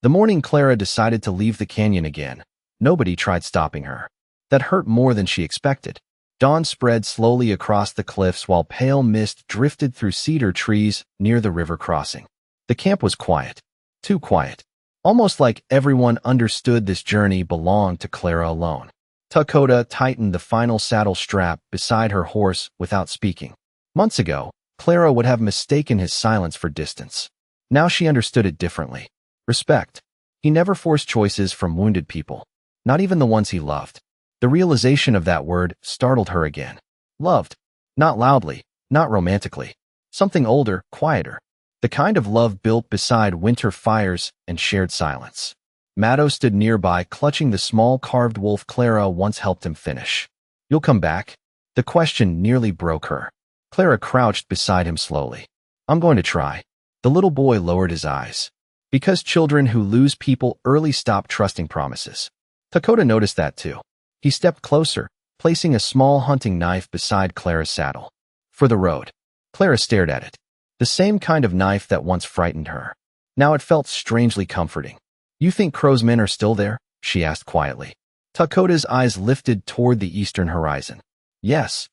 The morning Clara decided to leave the canyon again, nobody tried stopping her. That hurt more than she expected. Dawn spread slowly across the cliffs while pale mist drifted through cedar trees near the river crossing. The camp was quiet. Too quiet. Almost like everyone understood this journey belonged to Clara alone. Dakota tightened the final saddle strap beside her horse without speaking. Months ago, Clara would have mistaken his silence for distance. Now she understood it differently. Respect. He never forced choices from wounded people, not even the ones he loved. The realization of that word startled her again. Loved. Not loudly, not romantically. Something older, quieter. The kind of love built beside winter fires and shared silence. Maddo stood nearby, clutching the small carved wolf Clara once helped him finish. You'll come back? The question nearly broke her. Clara crouched beside him slowly. I'm going to try. The little boy lowered his eyes. Because children who lose people early stop trusting promises. Dakota noticed that too. He stepped closer, placing a small hunting knife beside Clara's saddle. For the road. Clara stared at it. The same kind of knife that once frightened her. Now it felt strangely comforting. You think Crowe's men are still there? She asked quietly. Dakota's eyes lifted toward the eastern horizon. Yes.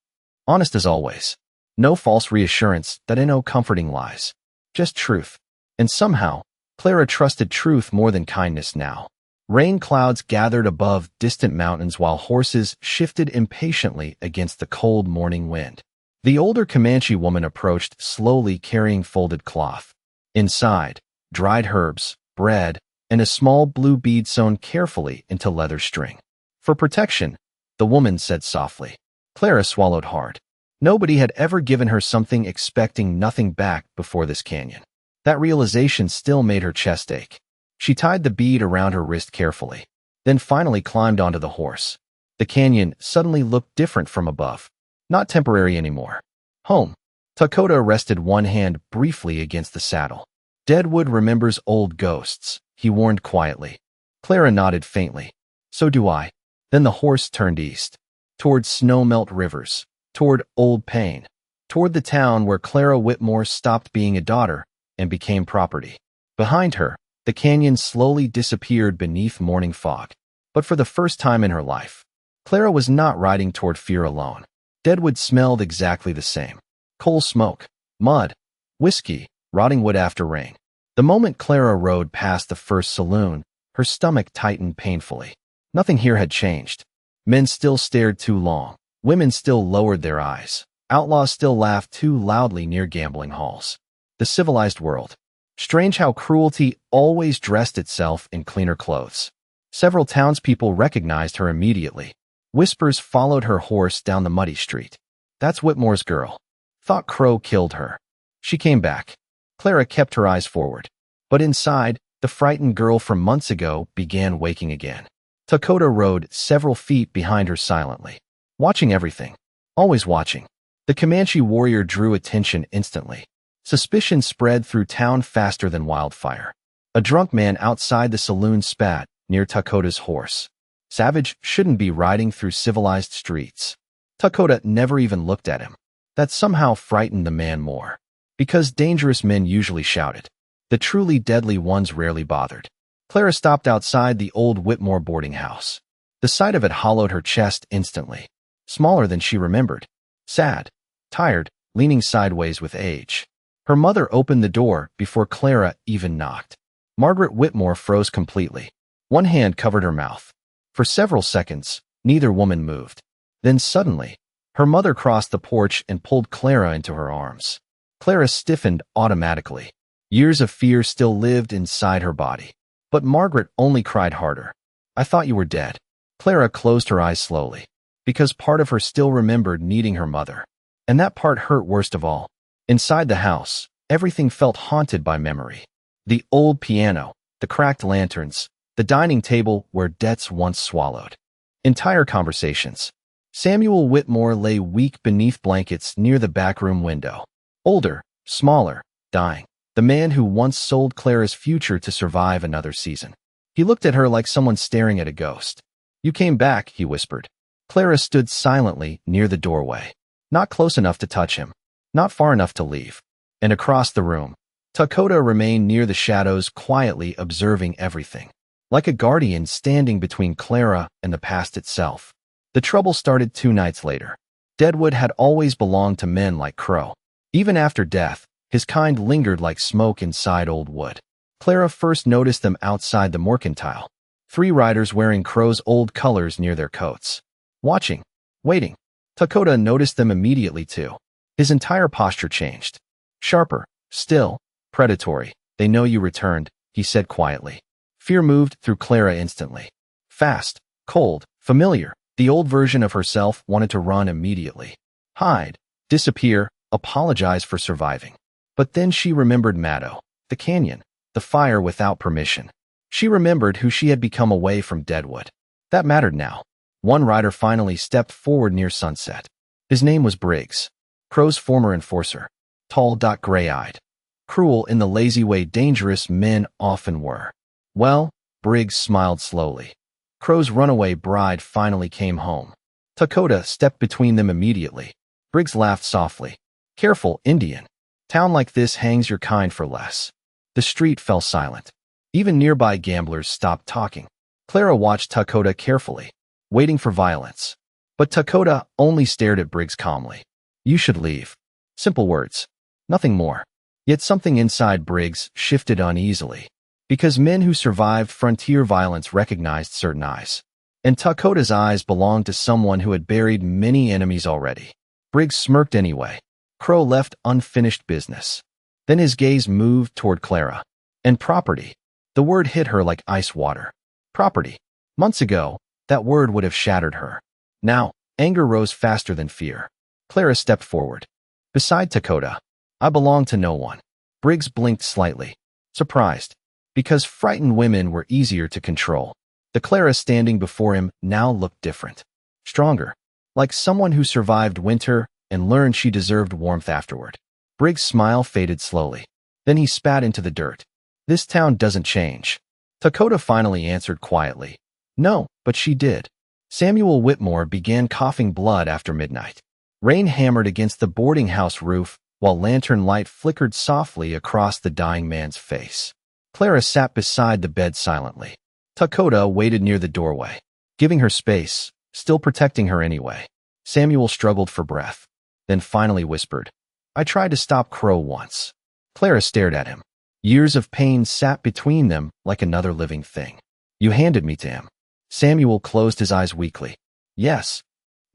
Honest as always. No false reassurance that in no comforting lies. Just truth. And somehow, Clara trusted truth more than kindness now. Rain clouds gathered above distant mountains while horses shifted impatiently against the cold morning wind. The older Comanche woman approached slowly carrying folded cloth. Inside, dried herbs, bread, and a small blue bead sewn carefully into leather string. For protection, the woman said softly. Clara swallowed hard. Nobody had ever given her something expecting nothing back before this canyon. That realization still made her chest ache. She tied the bead around her wrist carefully, then finally climbed onto the horse. The canyon suddenly looked different from above. Not temporary anymore. Home. Dakota rested one hand briefly against the saddle. Deadwood remembers old ghosts, he warned quietly. Clara nodded faintly. So do I. Then the horse turned east. Toward snow-melt rivers. Toward old pain. Toward the town where Clara Whitmore stopped being a daughter and became property. Behind her, the canyon slowly disappeared beneath morning fog. But for the first time in her life, Clara was not riding toward fear alone. Deadwood smelled exactly the same. Coal smoke, mud, whiskey, rotting wood after rain. The moment Clara rode past the first saloon, her stomach tightened painfully. Nothing here had changed. Men still stared too long. Women still lowered their eyes. Outlaws still laughed too loudly near gambling halls. The civilized world. Strange how cruelty always dressed itself in cleaner clothes. Several townspeople recognized her immediately. Whispers followed her horse down the muddy street. That's Whitmore's girl. Thought Crowe killed her. She came back. Clara kept her eyes forward. But inside, the frightened girl from months ago began waking again. Dakota rode several feet behind her silently. Watching everything. Always watching. The Comanche warrior drew attention instantly. Suspicion spread through town faster than wildfire. A drunk man outside the saloon spat near Dakota's horse. Savage shouldn't be riding through civilized streets. Dakota never even looked at him. That somehow frightened the man more. Because dangerous men usually shouted. The truly deadly ones rarely bothered. Clara stopped outside the old Whitmore boarding house. The sight of it hollowed her chest instantly. Smaller than she remembered. Sad. Tired, leaning sideways with age. Her mother opened the door before Clara even knocked. Margaret Whitmore froze completely. One hand covered her mouth. For several seconds, neither woman moved. Then suddenly, her mother crossed the porch and pulled Clara into her arms. Clara stiffened automatically. Years of fear still lived inside her body. But Margaret only cried harder. I thought you were dead. Clara closed her eyes slowly. Because part of her still remembered needing her mother. And that part hurt worst of all. Inside the house, everything felt haunted by memory. The old piano, the cracked lanterns, the dining table where debts once swallowed. Entire conversations. Samuel Whitmore lay weak beneath blankets near the backroom window. Older, smaller, dying. The man who once sold Clara's future to survive another season. He looked at her like someone staring at a ghost. You came back, he whispered. Clara stood silently near the doorway. Not close enough to touch him. Not far enough to leave. And across the room, Dakota remained near the shadows, quietly observing everything, like a guardian standing between Clara and the past itself. The trouble started 2 nights later. Deadwood had always belonged to men like Crowe. Even after death, his kind lingered like smoke inside old wood. Clara first noticed them outside the mercantile. 3 riders wearing Crowe's old colors near their coats. Watching, waiting. Dakota noticed them immediately too. His entire posture changed. Sharper, still, predatory. "They know you returned," he said quietly. Fear moved through Clara instantly. Fast, cold, familiar. The old version of herself wanted to run immediately. Hide, disappear, apologize for surviving. But then she remembered Maddow, the canyon, the fire without permission. She remembered who she had become away from Deadwood. That mattered now. One rider finally stepped forward near sunset. His name was Briggs, Crowe's former enforcer. Tall, gray-eyed. Cruel in the lazy way dangerous men often were. "Well," Briggs smiled slowly. Crowe's runaway bride finally came home. Dakota stepped between them immediately. Briggs laughed softly. "Careful, Indian. Town like this hangs your kind for less." The street fell silent. Even nearby gamblers stopped talking. Clara watched Dakota carefully, waiting for violence. But Dakota only stared at Briggs calmly. "You should leave." Simple words. Nothing more. Yet something inside Briggs shifted uneasily. Because men who survived frontier violence recognized certain eyes. And Dakota's eyes belonged to someone who had buried many enemies already. Briggs smirked anyway. Crowe left unfinished business. Then his gaze moved toward Clara. And property. The word hit her like ice water. Property. Months ago, that word would have shattered her. Now, anger rose faster than fear. Clara stepped forward. Beside Dakota, "I belong to no one." Briggs blinked slightly, surprised, because frightened women were easier to control. The Clara standing before him now looked different. Stronger, like someone who survived winter and learned she deserved warmth afterward. Briggs' smile faded slowly. Then he spat into the dirt. "This town doesn't change." Dakota finally answered quietly. "No, but she did." Samuel Whitmore began coughing blood after midnight. Rain hammered against the boarding house roof, while lantern light flickered softly across the dying man's face. Clara sat beside the bed silently. Dakota waited near the doorway, giving her space, still protecting her anyway. Samuel struggled for breath, then finally whispered, "I tried to stop Crowe once." Clara stared at him. Years of pain sat between them like another living thing. "You handed me to him." Samuel closed his eyes weakly. "Yes."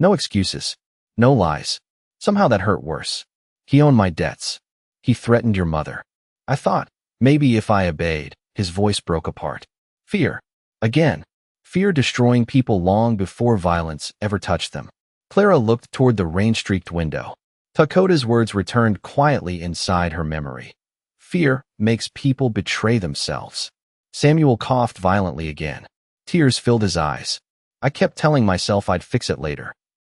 No excuses. No lies. Somehow that hurt worse. "He owned my debts. He threatened your mother. I thought, maybe if I obeyed." His voice broke apart. Fear. Again. Fear destroying people long before violence ever touched them. Clara looked toward the rain-streaked window. Dakota's words returned quietly inside her memory. Fear makes people betray themselves. Samuel coughed violently again. Tears filled his eyes. "I kept telling myself I'd fix it later."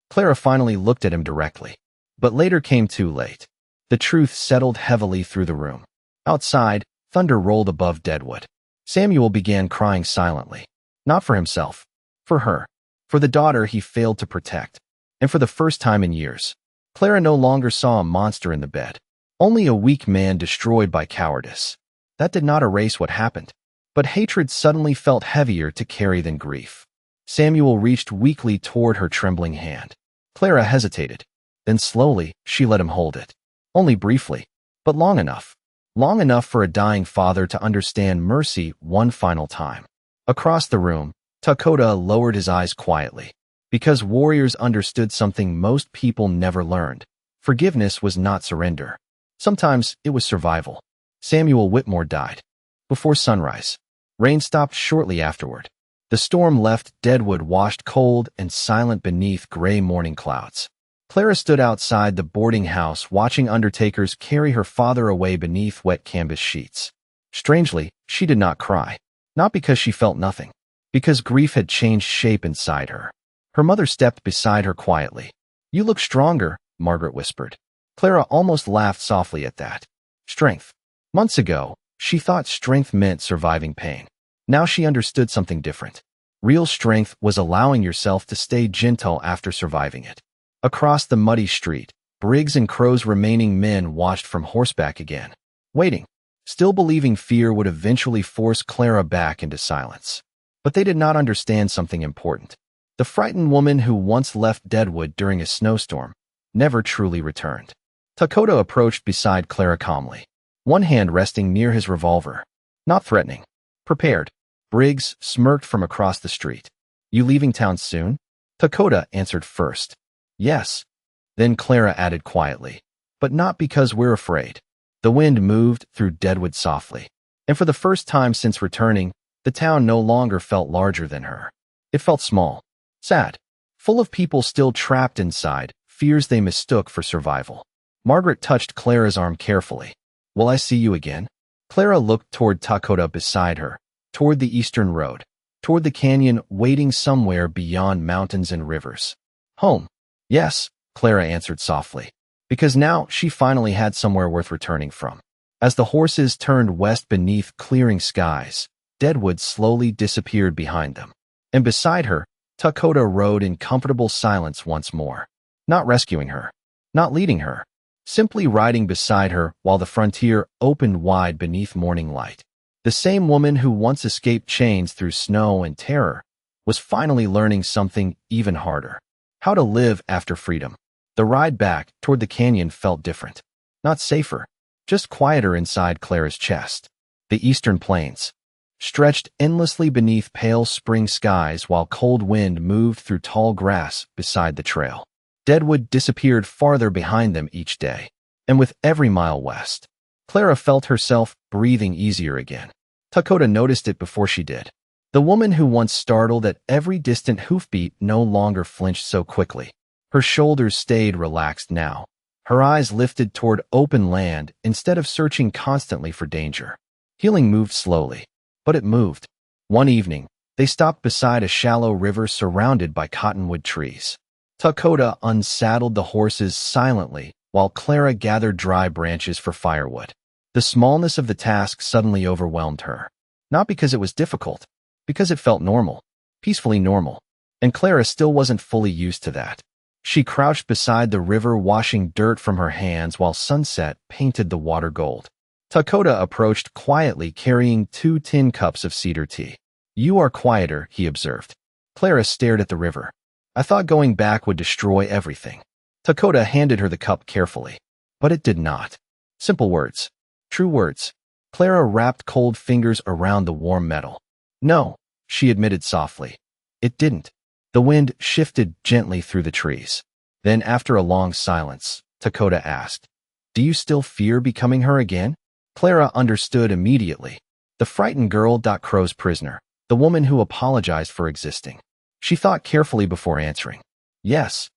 Clara finally looked at him directly. But later came too late. The truth settled heavily through the room. Outside, thunder rolled above Deadwood. Samuel began crying silently. Not for himself. For her. For the daughter he failed to protect. And for the first time in years, Clara no longer saw a monster in the bed. Only a weak man destroyed by cowardice. That did not erase what happened. But hatred suddenly felt heavier to carry than grief. Samuel reached weakly toward her trembling hand. Clara hesitated. Then slowly, she let him hold it. Only briefly, but long enough. Long enough for a dying father to understand mercy one final time. Across the room, Dakota lowered his eyes quietly. Because warriors understood something most people never learned. Forgiveness was not surrender. Sometimes it was survival. Samuel Whitmore died. Before sunrise. Rain stopped shortly afterward. The storm left Deadwood washed cold and silent beneath gray morning clouds. Clara stood outside the boarding house watching undertakers carry her father away beneath wet canvas sheets. Strangely, she did not cry. Not because she felt nothing. Because grief had changed shape inside her. Her mother stepped beside her quietly. "You look stronger," Margaret whispered. Clara almost laughed softly at that. Strength. Months ago, she thought strength meant surviving pain. Now she understood something different. Real strength was allowing yourself to stay gentle after surviving it. Across the muddy street, Briggs and Crowe's remaining men watched from horseback again. Waiting. still believing fear would eventually force Clara back into silence. But they did not understand something important. The frightened woman who once left Deadwood during a snowstorm never truly returned. Dakota approached beside Clara calmly, one hand resting near his revolver. Not threatening. Prepared. Briggs smirked from across the street. You leaving town soon? Dakota answered first. Yes. Then Clara added quietly. But not because we're afraid. The wind moved through Deadwood softly. And for the first time since returning, the town no longer felt larger than her. It felt small. Sad. Full of people still trapped inside, fears they mistook for survival. Margaret touched Clara's arm carefully. Will I see you again? Clara looked toward Dakota beside her, toward the eastern road, toward the canyon waiting somewhere beyond mountains and rivers. Home. Yes, Clara answered softly, because now she finally had somewhere worth returning from. As the horses turned west beneath clearing skies, Deadwood slowly disappeared behind them. And beside her, Dakota rode in comfortable silence once more. Not rescuing her, not leading her, simply riding beside her while the frontier opened wide beneath morning light. The same woman who once escaped chains through snow and terror was finally learning something even harder. How to live after freedom. The ride back toward the canyon felt different. Not safer, just quieter inside Clara's chest. The eastern plains stretched endlessly beneath pale spring skies while cold wind moved through tall grass beside the trail. Deadwood disappeared farther behind them each day, and with every mile west, Clara felt herself breathing easier again. Dakota noticed it before she did. The woman who once startled at every distant hoofbeat no longer flinched so quickly. Her shoulders stayed relaxed now, her eyes lifted toward open land instead of searching constantly for danger. Healing moved slowly, but it moved. One evening, they stopped beside a shallow river surrounded by cottonwood trees. Dakota unsaddled the horses silently while Clara gathered dry branches for firewood. The smallness of the task suddenly overwhelmed her. Not because it was difficult, because it felt normal, peacefully normal, and Clara still wasn't fully used to that. She crouched beside the river washing dirt from her hands while sunset painted the water gold. Dakota approached quietly carrying 2 tin cups of cedar tea. You are quieter, he observed. Clara stared at the river. I thought going back would destroy everything. Dakota handed her the cup carefully. But it did not. Simple words. True words. Clara wrapped cold fingers around the warm metal. No, she admitted softly. It didn't. The wind shifted gently through the trees. Then, after a long silence, Dakota asked, Do you still fear becoming her again? Clara understood immediately. The frightened girl, Crowe's prisoner, the woman who apologized for existing. She thought carefully before answering. Yes.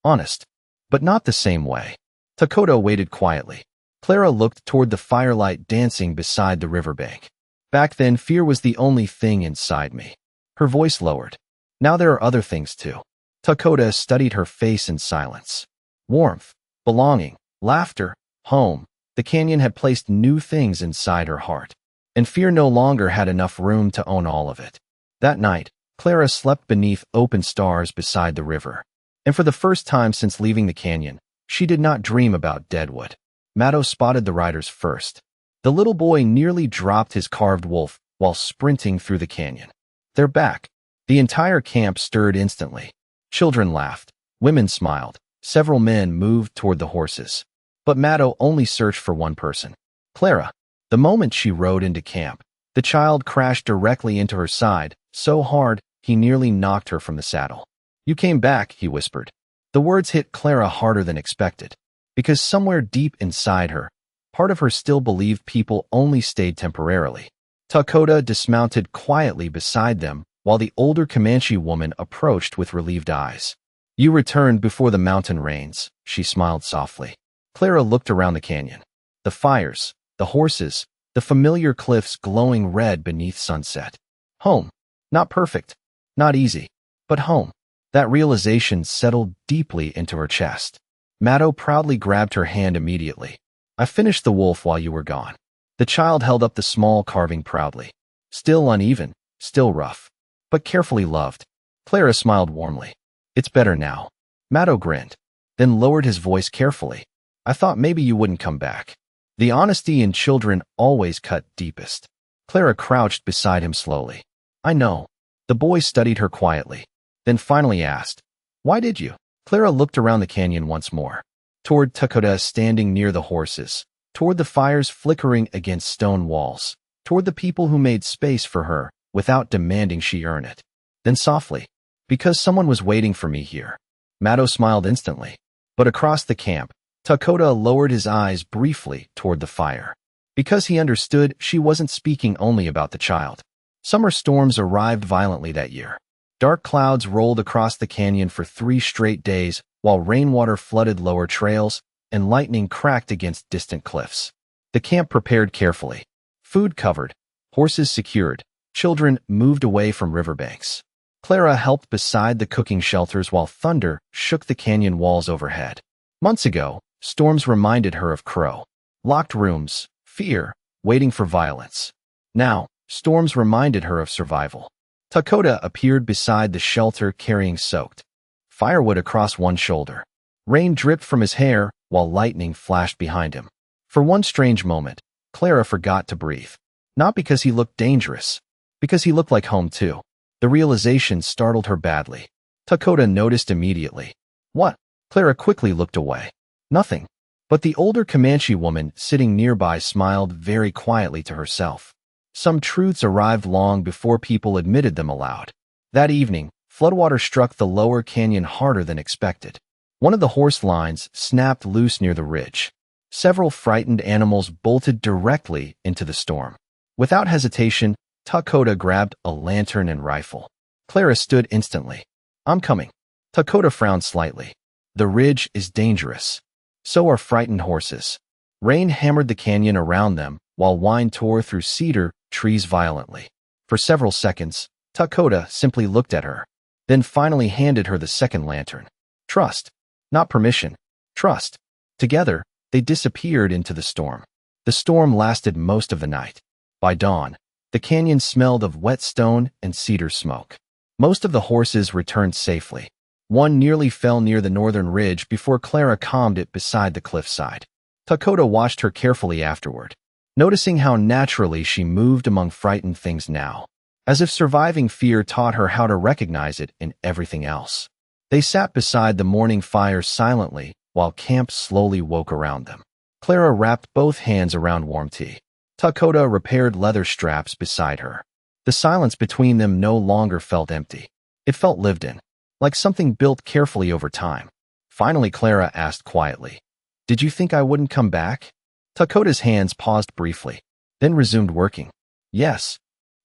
Honest. But not the same way. Dakota waited quietly. Clara looked toward the firelight dancing beside the riverbank. Back then, fear was the only thing inside me. Her voice lowered. Now there are other things too. Dakota studied her face in silence. Warmth, belonging, laughter, home. The canyon had placed new things inside her heart. And fear no longer had enough room to own all of it. That night, Clara slept beneath open stars beside the river. And for the first time since leaving the canyon, she did not dream about Deadwood. Maddo spotted the riders first. The little boy nearly dropped his carved wolf while sprinting through the canyon. They're back. The entire camp stirred instantly. Children laughed. Women smiled. Several men moved toward the horses. But Maddo only searched for one person. Clara. The moment she rode into camp, the child crashed directly into her side, so hard he nearly knocked her from the saddle. You came back, he whispered. The words hit Clara harder than expected, because somewhere deep inside her, part of her still believed people only stayed temporarily. Dakota dismounted quietly beside them while the older Comanche woman approached with relieved eyes. You returned before the mountain rains, she smiled softly. Clara looked around the canyon. The fires, the horses, the familiar cliffs glowing red beneath sunset. Home. Not perfect. Not easy. But home. That realization settled deeply into her chest. Maddo proudly grabbed her hand immediately. I finished the wolf while you were gone. The child held up the small carving proudly. Still uneven, still rough, but carefully loved. Clara smiled warmly. It's better now. Maddo grinned, then lowered his voice carefully. I thought maybe you wouldn't come back. The honesty in children always cut deepest. Clara crouched beside him slowly. I know. The boy studied her quietly, then finally asked, Why did you? Clara looked around the canyon once more, toward Dakota standing near the horses, toward the fires flickering against stone walls, toward the people who made space for her without demanding she earn it. Then softly, Because someone was waiting for me here. Maddo smiled instantly, but across the camp, Dakota lowered his eyes briefly toward the fire. Because he understood she wasn't speaking only about the child. Summer storms arrived violently that year. Dark clouds rolled across the canyon for 3 straight days, while rainwater flooded lower trails and lightning cracked against distant cliffs. The camp prepared carefully. Food covered, horses secured, children moved away from riverbanks. Clara helped beside the cooking shelters while thunder shook the canyon walls overhead. Months ago, storms reminded her of Crowe. Locked rooms, fear, waiting for violence. Now, storms reminded her of survival. Dakota appeared beside the shelter carrying soaked firewood across one shoulder. Rain dripped from his hair while lightning flashed behind him. For one strange moment, Clara forgot to breathe. Not because he looked dangerous, because he looked like home too. The realization startled her badly. Dakota noticed immediately. What? Clara quickly looked away. Nothing. But the older Comanche woman sitting nearby smiled very quietly to herself. Some truths arrived long before people admitted them aloud. That evening, floodwater struck the lower canyon harder than expected. One of the horse lines snapped loose near the ridge. Several frightened animals bolted directly into the storm. Without hesitation, Dakota grabbed a lantern and rifle. Clara stood instantly. I'm coming. Dakota frowned slightly. The ridge is dangerous. So are frightened horses. Rain hammered the canyon around them, while wind tore through cedar trees violently. For several seconds, Dakota simply looked at her, then finally handed her the second lantern. Trust. Not permission. Trust. Together, they disappeared into the storm. The storm lasted most of the night. By dawn, the canyon smelled of wet stone and cedar smoke. Most of the horses returned safely. One nearly fell near the northern ridge before Clara calmed it beside the cliffside. Dakota watched her carefully afterward, noticing how naturally she moved among frightened things now, as if surviving fear taught her how to recognize it in everything else. They sat beside the morning fire silently while camp slowly woke around them. Clara wrapped both hands around warm tea. Dakota repaired leather straps beside her. The silence between them no longer felt empty. It felt lived in, like something built carefully over time. Finally, Clara asked quietly, Did you think I wouldn't come back? Dakota's hands paused briefly, then resumed working. Yes.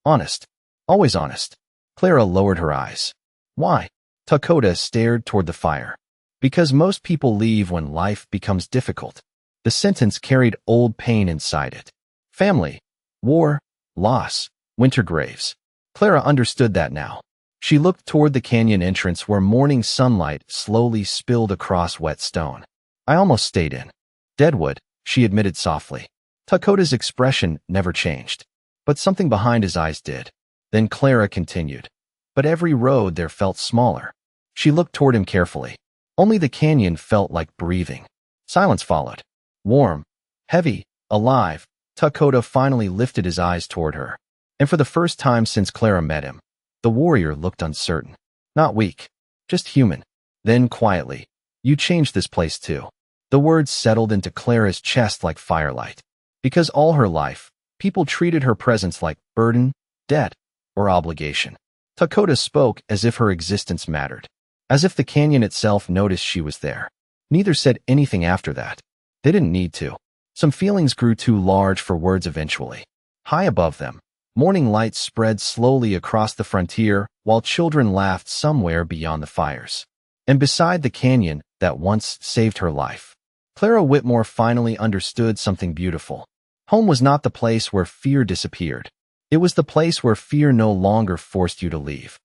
Honest. Always honest. Clara lowered her eyes. Why? Dakota stared toward the fire. Because most people leave when life becomes difficult. The sentence carried old pain inside it. Family, war, loss, winter graves. Clara understood that now. She looked toward the canyon entrance where morning sunlight slowly spilled across wet stone. I almost stayed in Deadwood, she admitted softly. Dakota's expression never changed, but something behind his eyes did. Then Clara continued. But every road there felt smaller. She looked toward him carefully. Only the canyon felt like breathing. Silence followed. Warm, heavy, alive. Dakota finally lifted his eyes toward her. And for the first time since Clara met him, the warrior looked uncertain. Not weak, just human. Then quietly, You changed this place too. The words settled into Clara's chest like firelight. Because all her life, people treated her presence like burden, debt, or obligation. Dakota spoke as if her existence mattered. As if the canyon itself noticed she was there. Neither said anything after that. They didn't need to. Some feelings grew too large for words eventually. High above them, morning light spread slowly across the frontier while children laughed somewhere beyond the fires. And beside the canyon that once saved her life, Clara Whitmore finally understood something beautiful. Home was not the place where fear disappeared. It was the place where fear no longer forced you to leave.